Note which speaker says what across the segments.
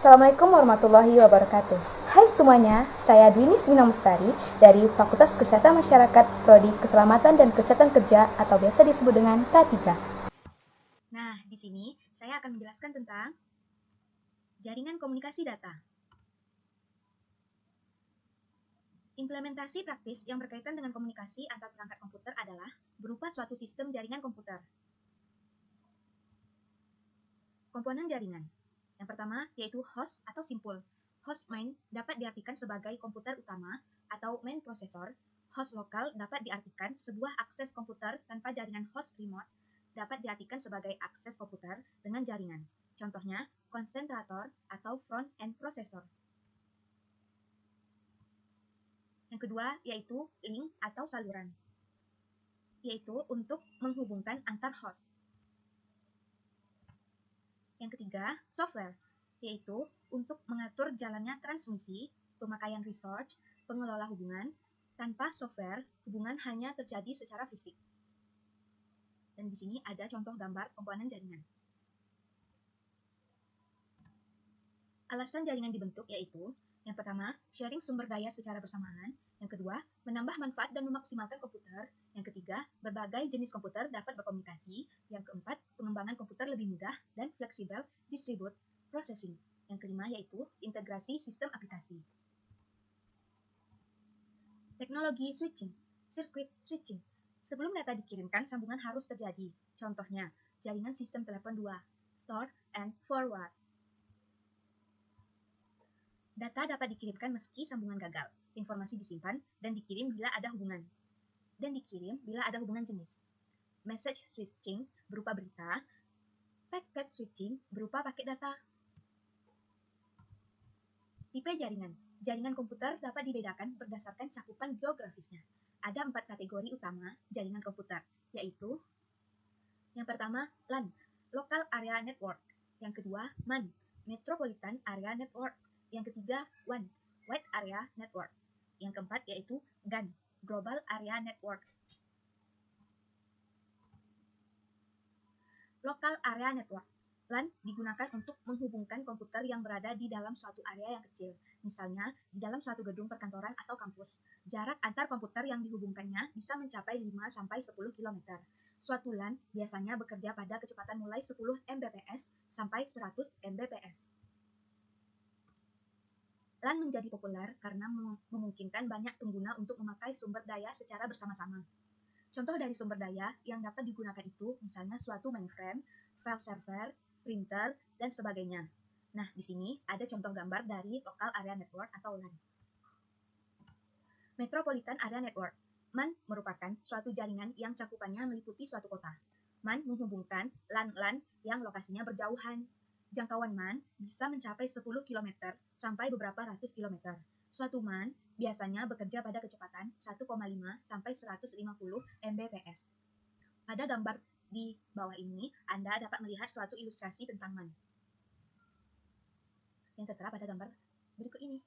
Speaker 1: Assalamualaikum warahmatullahi wabarakatuh. Hai semuanya, saya Dwini Smina Mustari dari Fakultas Kesehatan Masyarakat Prodi Keselamatan dan Kesehatan Kerja atau biasa disebut dengan K3.
Speaker 2: Nah, di sini saya akan menjelaskan tentang jaringan komunikasi data. Implementasi praktis yang berkaitan dengan komunikasi antar perangkat komputer adalah berupa suatu sistem jaringan komputer. Komponen jaringan. Yang pertama yaitu host atau simpul. Host main dapat diartikan sebagai komputer utama atau main prosesor. Host lokal dapat diartikan sebuah akses komputer tanpa jaringan host remote. Dapat diartikan sebagai akses komputer dengan jaringan. Contohnya, konsentrator atau front-end processor. Yang kedua yaitu link atau saluran, yaitu untuk menghubungkan antar host. Yang ketiga, software, yaitu untuk mengatur jalannya transmisi, pemakaian resource, pengelola hubungan. Tanpa software, hubungan hanya terjadi secara fisik. Dan di sini ada contoh gambar komponen jaringan. Alasan jaringan dibentuk yaitu, yang pertama, sharing sumber daya secara bersamaan. Yang kedua, menambah manfaat dan memaksimalkan komputer. Yang ketiga, berbagai jenis komputer dapat berkomunikasi. Yang keempat, pengembangan komputer lebih mudah dan fleksibel distribute processing. Yang kelima yaitu integrasi sistem aplikasi. Teknologi switching, circuit switching. Sebelum data dikirimkan, sambungan harus terjadi. Contohnya, jaringan sistem telepon 2, store and forward. Data dapat dikirimkan meski sambungan gagal. Informasi disimpan dan dikirim bila ada hubungan. Dan dikirim bila ada hubungan jenis. Message switching berupa berita. Packet switching berupa paket data. Tipe jaringan. Jaringan komputer dapat dibedakan berdasarkan cakupan geografisnya. Ada 4 kategori utama jaringan komputer, yaitu yang pertama, LAN, Local Area Network. Yang kedua, MAN, Metropolitan Area Network. Yang ketiga, WAN, Wide Area Network. Yang keempat yaitu GAN, Global Area Network. Local Area Network. LAN digunakan untuk menghubungkan komputer yang berada di dalam suatu area yang kecil. Misalnya, di dalam suatu gedung perkantoran atau kampus. Jarak antar komputer yang dihubungkannya bisa mencapai 5-10 km. Suatu LAN biasanya bekerja pada kecepatan mulai 10 Mbps sampai 100 Mbps. LAN menjadi populer karena memungkinkan banyak pengguna untuk memakai sumber daya secara bersama-sama. Contoh dari sumber daya yang dapat digunakan itu misalnya suatu mainframe, file server, printer, dan sebagainya. Nah, di sini ada contoh gambar dari Local Area Network atau LAN. Metropolitan Area Network. MAN merupakan suatu jaringan yang cakupannya meliputi suatu kota. MAN menghubungkan LAN-LAN yang lokasinya berjauhan. Jangkauan MAN bisa mencapai 10 km sampai beberapa ratus km. Suatu MAN biasanya bekerja pada kecepatan 1,5 sampai 150 Mbps. Pada gambar di bawah ini, Anda dapat melihat suatu ilustrasi tentang MAN yang tertera pada gambar berikut ini.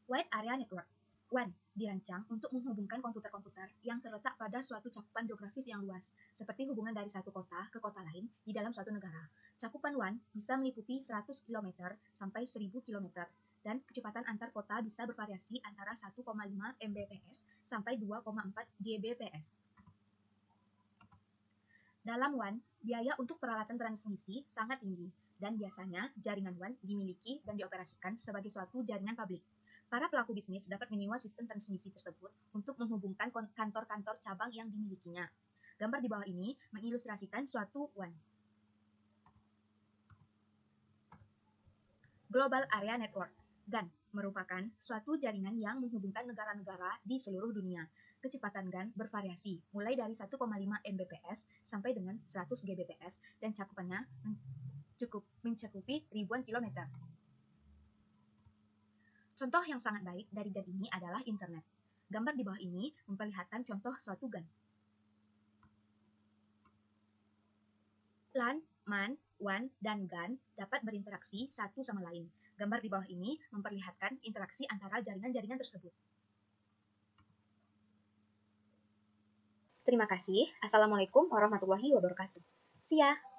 Speaker 2: Wide Area Network. WAN dirancang untuk menghubungkan komputer-komputer yang terletak pada suatu cakupan geografis yang luas, seperti hubungan dari satu kota ke kota lain di dalam suatu negara. Cakupan WAN bisa meliputi 100 km sampai 1000 km, dan kecepatan antar kota bisa bervariasi antara 1,5 Mbps sampai 2,4 Gbps. Dalam WAN, biaya untuk peralatan transmisi sangat tinggi, dan biasanya jaringan WAN dimiliki dan dioperasikan sebagai suatu jaringan publik. Para pelaku bisnis dapat menyewa sistem transmisi tersebut untuk menghubungkan kantor-kantor cabang yang dimilikinya. Gambar di bawah ini mengilustrasikan suatu WAN. Global Area Network, GAN, merupakan suatu jaringan yang menghubungkan negara-negara di seluruh dunia. Kecepatan GAN bervariasi, mulai dari 1,5 Mbps sampai dengan 100 Gbps, dan cakupannya mencakupi ribuan kilometer. Contoh yang sangat baik dari GAN ini adalah internet. Gambar di bawah ini memperlihatkan contoh suatu GAN. LAN, MAN, WAN, dan GAN dapat berinteraksi satu sama lain. Gambar di bawah ini memperlihatkan interaksi antara jaringan-jaringan tersebut. Terima kasih. Assalamualaikum warahmatullahi wabarakatuh. See ya!